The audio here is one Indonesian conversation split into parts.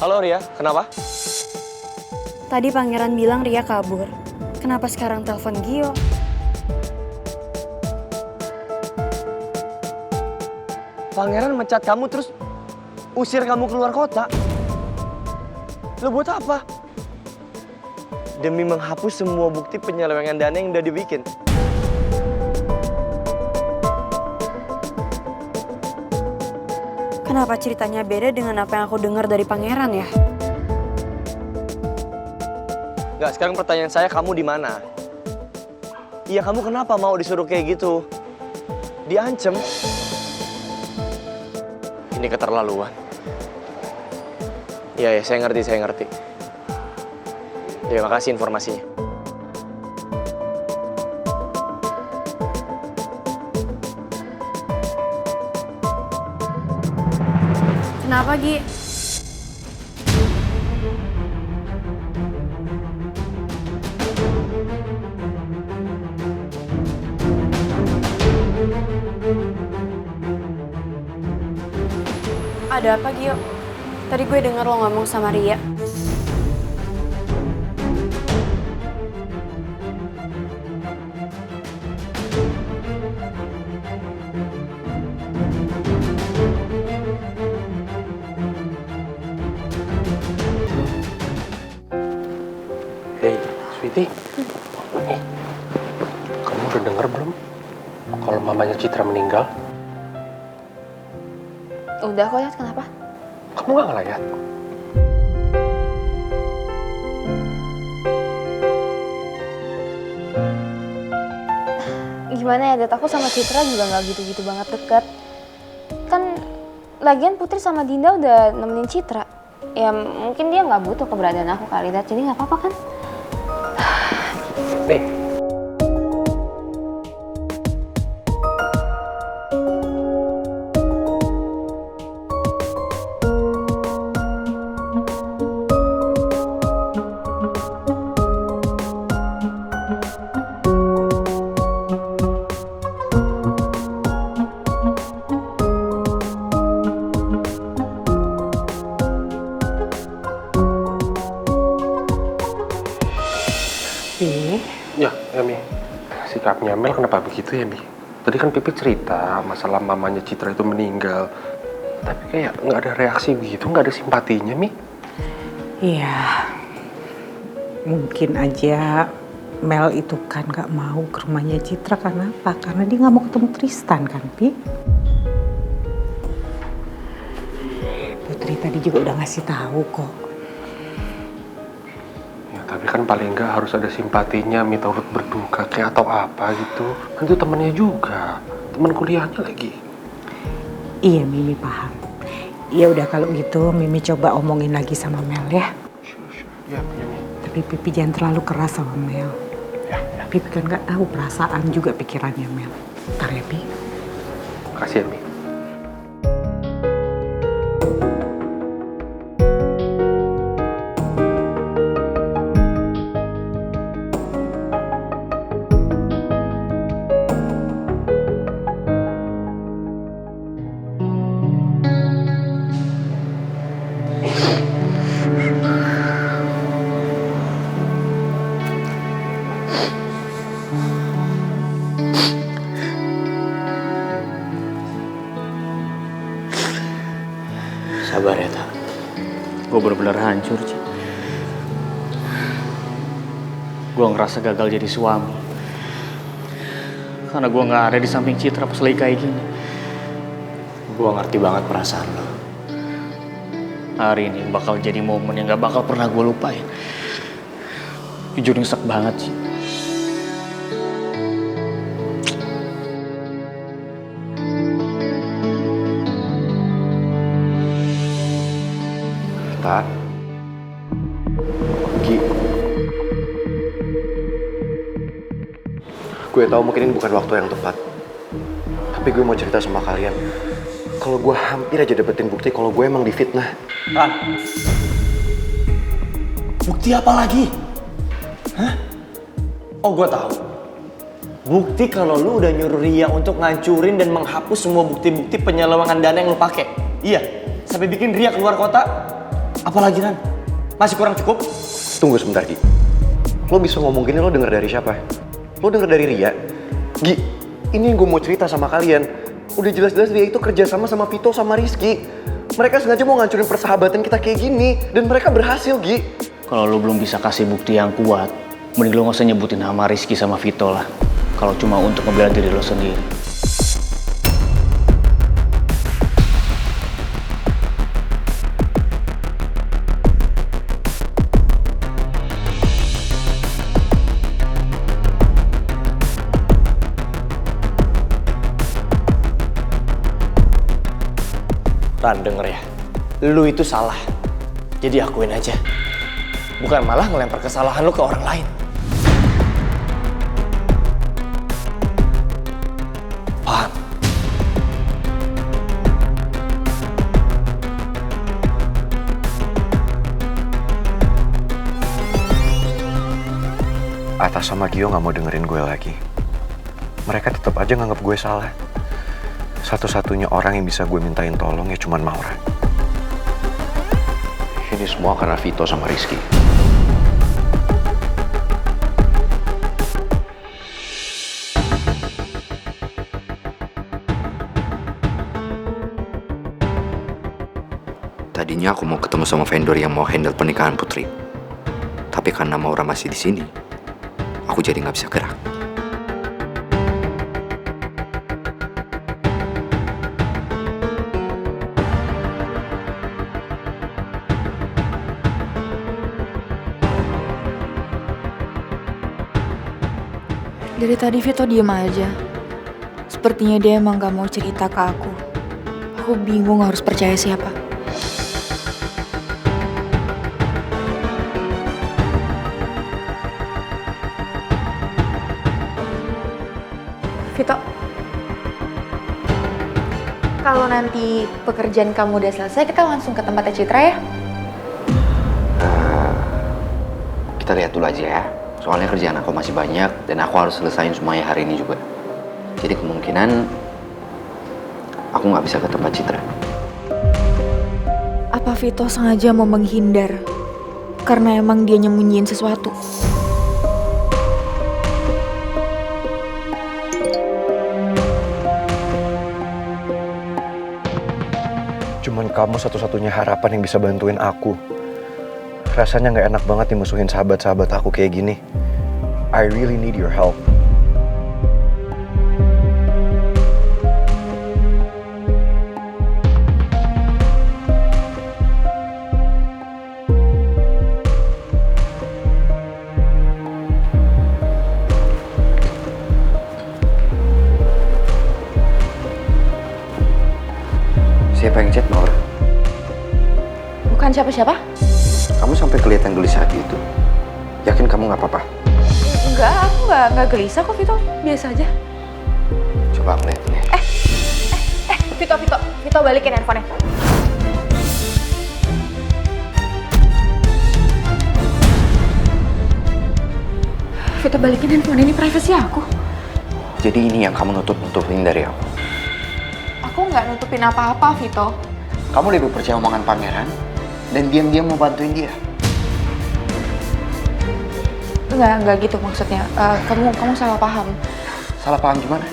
Halo Ria, kenapa? Tadi Pangeran bilang Ria kabur. Kenapa sekarang telepon Gio? Pangeran mecat kamu terus usir kamu keluar kota. Lo buat apa? Demi menghapus semua bukti penyelewengan dana yang udah dibikin. Kenapa ceritanya beda dengan apa yang aku dengar dari Pangeran ya? Nggak, sekarang pertanyaan saya, kamu di mana? Iya, kamu kenapa mau disuruh kayak gitu? Diancem. Ini keterlaluan. Iya, saya ngerti. Ya, makasih informasinya. Kenapa, Gi? Ada apa, Gio? Tadi gue denger lo ngomong sama Ria. Hey, Sweetie. Kamu udah denger belum kalau mamanya Citra meninggal? Udah kok, lihat kenapa? Kamu gak ngeliat? Gimana ya, Dad? Aku sama Citra juga gak gitu-gitu banget deket. Kan, lagian Putri sama Dinda udah nemenin Citra. Ya mungkin dia gak butuh keberadaan aku kali, Dad. Jadi gak apa-apa kan? Nih. Ya, Mi. Sikapnya Mel kenapa begitu ya, Mi? Tadi kan Pipi cerita masalah mamanya Citra itu meninggal. Tapi kayak nggak ada reaksi begitu, nggak ada simpatinya, Mi. Iya, mungkin aja Mel itu kan nggak mau ke rumahnya Citra karena apa? Karena dia nggak mau ketemu Tristan kan, Pi? Putri tadi juga udah ngasih tahu kok. Ya, tapi kan paling nggak harus ada simpatinya, Mi, turut berduka kayak atau apa gitu. Kan itu temennya juga, teman kuliahnya lagi. Iya, Mimi paham. Ya udah kalau gitu Mimi coba omongin lagi sama Mel ya. Ya, Mi. Tapi Pipi jangan terlalu keras sama Mel. Ya. Pipi kan nggak tahu perasaan juga pikirannya Mel. Ntar ya, Pi. Makasih ya, Mi. Sabar ya, Tak. Gue bener-bener hancur, Ci. Gue ngerasa gagal jadi suami. Karena gue gak ada di samping Citra pas lagi kayak gini. Gue ngerti banget perasaan lo. Hari ini bakal jadi momen yang gak bakal pernah gue lupain. Jujur nyesek banget, sih. Tak. Gi. Gue tahu mungkin ini bukan waktu yang tepat. Tapi gue mau cerita sama kalian. Kalau gue hampir aja dapetin bukti kalau gue emang difitnah. Ran. Bukti apa lagi? Hah? Oh, gue tahu. Bukti kalau lu udah nyuruh Ria untuk ngancurin dan menghapus semua bukti-bukti penyelewengan dana yang lu pakai. Iya, sampai bikin Ria keluar kota. Apalagi Ran? Masih kurang cukup? Tunggu sebentar, Gi. Lo bisa ngomong gini, lo denger dari siapa? Lo denger dari Ria? Gi, ini yang gue mau cerita sama kalian. Udah jelas-jelas Ria itu kerja sama Vito sama Rizky. Mereka sengaja mau ngancurin persahabatan kita kayak gini. Dan mereka berhasil, Gi. Kalau lo belum bisa kasih bukti yang kuat, mending lo gak usah nyebutin nama Rizky sama Vito lah. Kalau cuma untuk membela diri lo sendiri. Ran, denger ya. Lu itu salah. Jadi akuin aja. Bukan malah ngelempar kesalahan lu ke orang lain. Paham? Atas sama Gio gak mau dengerin gue lagi. Mereka tetap aja nganggap gue salah. Satu-satunya orang yang bisa gue mintain tolong ya cuman Maura. Ini semua karena Vito sama Rizky. Tadinya aku mau ketemu sama vendor yang mau handle pernikahan Putri. Tapi karena Maura masih di sini, aku jadi nggak bisa gerak. Dari tadi Vito diem aja. Sepertinya dia emang gak mau cerita ke aku. Aku bingung harus percaya siapa. Vito, kalau nanti pekerjaan kamu udah selesai, kita langsung ke tempatnya Citra ya? Kita lihat dulu aja ya. Soalnya kerjaan aku masih banyak dan aku harus selesaiin semuanya hari ini juga. Jadi kemungkinan aku nggak bisa ke tempat Citra. Apa Vito sengaja mau menghindar? Karena emang dia nyembunyiin sesuatu. Cuman kamu satu-satunya harapan yang bisa bantuin aku. Rasanya nggak enak banget dimusuhin sahabat-sahabat aku kayak gini. I really need your help. Siapa yang chat, Maura? Bukan siapa-siapa? Kamu sampai kelihatan gelisah gitu. Yakin kamu nggak apa-apa? Enggak, aku nggak gelisah kok Vito. Biasa aja. Coba aku lihat ya. Vito balikin handphonenya. Vito balikin handphone, ini privasi aku. Jadi ini yang kamu nutupin dari aku. Aku nggak nutupin apa-apa, Vito. Kamu lebih percaya omongan pangeran dan diam-diam mau bantuin dia. Enggak gitu maksudnya. Kamu salah paham. Salah paham gimana?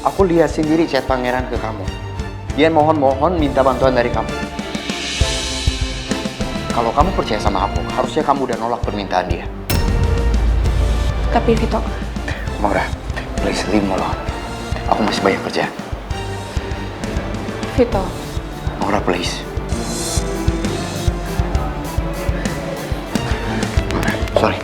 Aku lihat sendiri chat pangeran ke kamu. Dia mohon-mohon minta bantuan dari kamu. Kalau kamu percaya sama aku, harusnya kamu udah nolak permintaan dia. Tapi Vito, Maura, please leave me alone. Aku masih banyak kerja. Vito. Maura, please. Maura, sorry.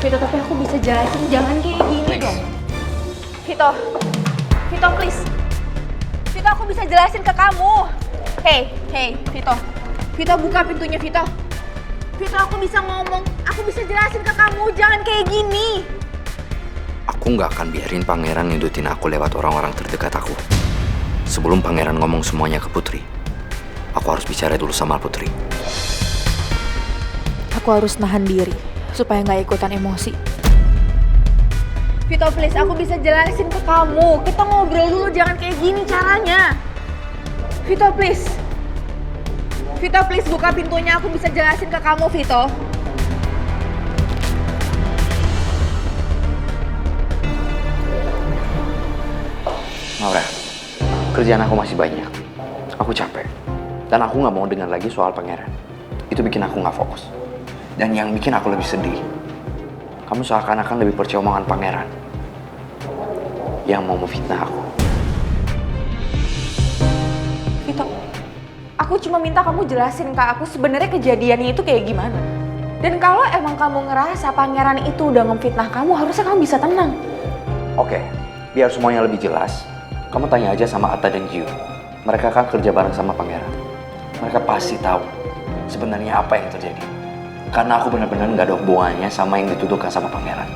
Vito, tapi aku bisa jelasin, jangan kayak gini dong. Vito, please. Vito, aku bisa jelasin ke kamu. Hey, Vito. Vito, buka pintunya, Vito. Vito, aku bisa ngomong, aku bisa jelasin ke kamu, jangan kayak gini. Aku nggak akan biarin pangeran ngedutin aku lewat orang-orang terdekat aku. Sebelum pangeran ngomong semuanya ke Putri, aku harus bicara dulu sama Putri. Aku harus nahan diri, supaya nggak ikutan emosi. Vito, please, aku bisa jelasin ke kamu. Kita ngobrol dulu, jangan kayak gini caranya. Vito, please. Vito, please buka pintunya. Aku bisa jelasin ke kamu, Vito. Maura, kerjaan aku masih banyak. Aku capek. Dan aku nggak mau dengar lagi soal pangeran. Itu bikin aku nggak fokus. Dan yang bikin aku lebih sedih, kamu seakan-akan lebih percaya omongan pangeran yang mau memfitnah aku. Vito, aku cuma minta kamu jelasin ke aku sebenarnya kejadiannya itu kayak gimana. Dan kalau emang kamu ngerasa pangeran itu udah memfitnah kamu, harusnya kamu bisa tenang. Oke, biar semuanya lebih jelas, kamu tanya aja sama Atta dan Jiu. Mereka kan kerja bareng sama pangeran. Mereka pasti tahu sebenarnya apa yang terjadi. Karena aku benar-benar nggak ada hubungannya sama yang dituduhkan sama pangeran.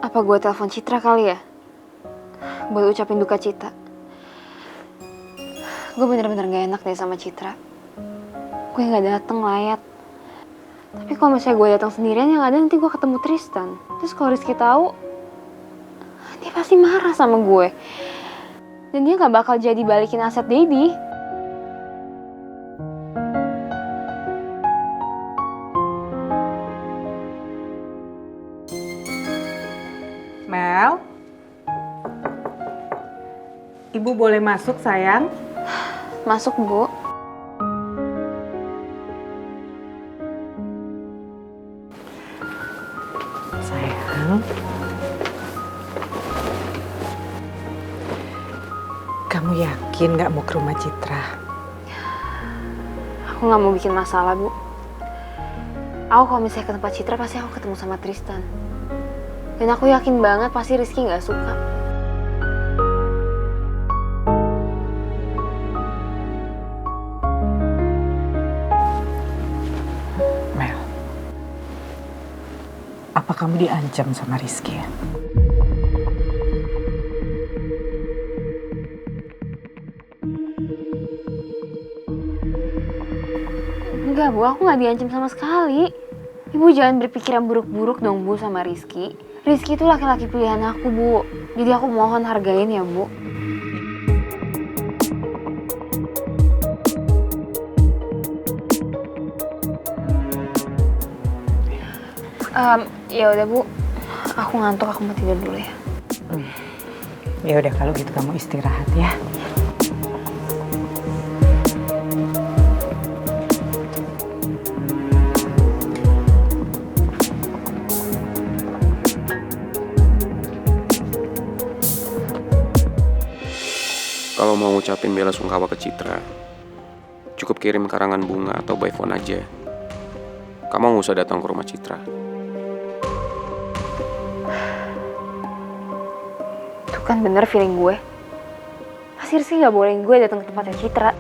Apa gue telepon Citra kali ya? Buat ucapin duka cita. Gue bener-bener gak enak deh sama Citra. Gue gak dateng layat. Tapi kalau misalnya gue datang sendirian, yang ada nanti gue ketemu Tristan. Terus kalau Rizky tahu, dia pasti marah sama gue. Dan dia gak bakal jadi balikin aset Daddy. Mel? Ibu boleh masuk, sayang? Masuk, Bu. Sayang. Kamu yakin gak mau ke rumah Citra? Aku gak mau bikin masalah, Bu. Aku kalau misalnya ke tempat Citra, pasti aku ketemu sama Tristan. Dan aku yakin banget pasti Rizky gak suka. Mel, apa kamu diancam sama Rizky ya? Enggak, Bu, aku gak diancam sama sekali. Ibu jangan berpikiran buruk-buruk dong, Bu, sama Rizky. Rizky itu laki-laki pilihan aku, Bu. Jadi aku mohon hargain ya, Bu. Ya udah, Bu. Aku ngantuk, aku mau tidur dulu ya. Ya udah kalau gitu kamu istirahat ya. Kalau mau ngucapin bela sungkawa ke Citra, cukup kirim karangan bunga atau by phone aja. Kamu nggak usah datang ke rumah Citra. Itu kan bener feeling gue. Pasti Rizky gak bolehin gue datang ke tempatnya Citra.